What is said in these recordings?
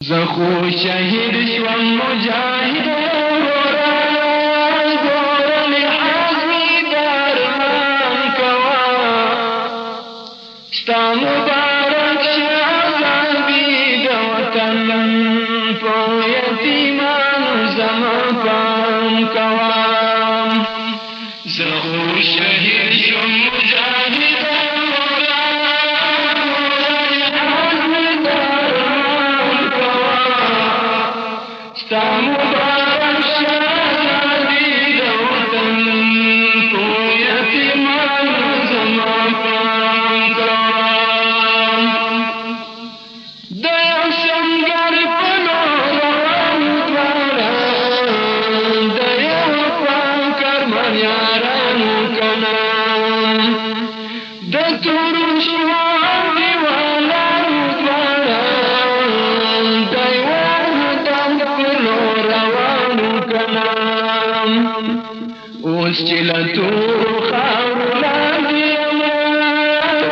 زخو شهید شوم مجاهد گورا لحظی درمان کوا ستا مبارک شازادی د وطن په یتیمانو زما پام کوا زخو شهید شوم مجاهد اوس چې له تورو خاورو لاندې یمه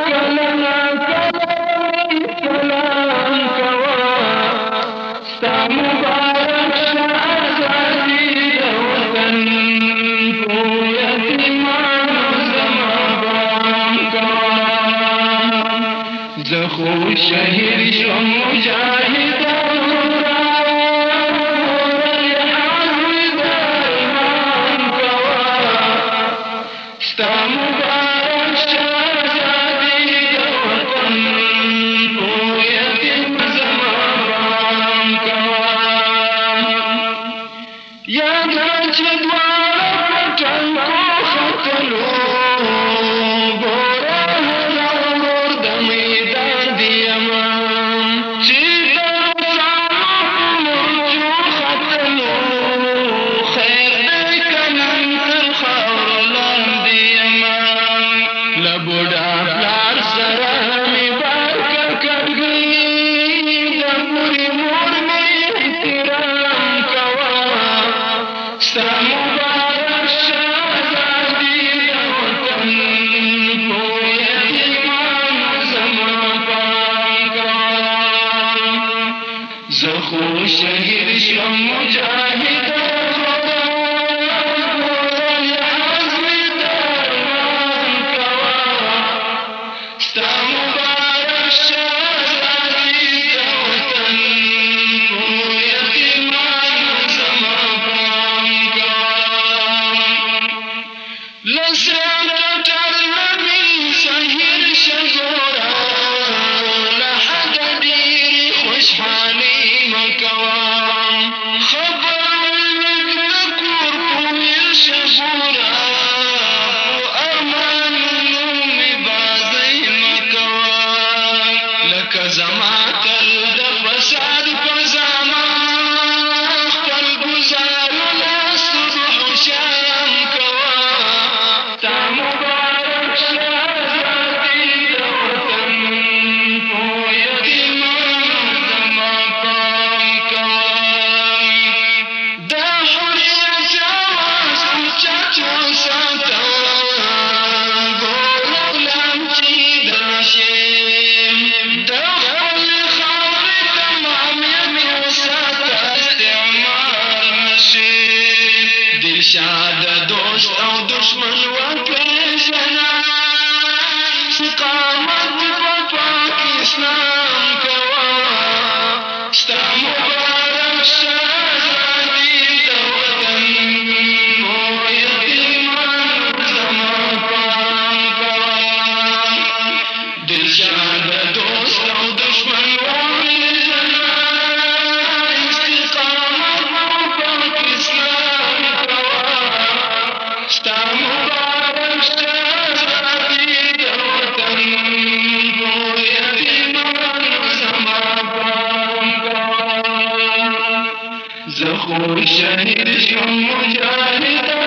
کله ناکله سلام کوه ستا مبارک شه ازادي د وطن په یتیمانو زما پام کوه زه خو شهید شوم مجاهد زخو شهید شوم مجاهد عزم درمان کوا ستا مبارک شه ازادي د وطن په یتیمانو زما پام کوا لسرات ټر نبی ظاهر شه ګورا لحد ډېر خوشحالي شاد دوست او دشمن وپیژنه استقامت په پاکستان کوه ستا مبارک شه ازادي د وطن په یتیمانو زما پام کوه دلشاد دوست او دشمن وپیژنه استقامت په پاکستان ستا مبارک شه ازادي د وطن په یتیمانو زما پام کوه زه خو شهید شوم مجاهد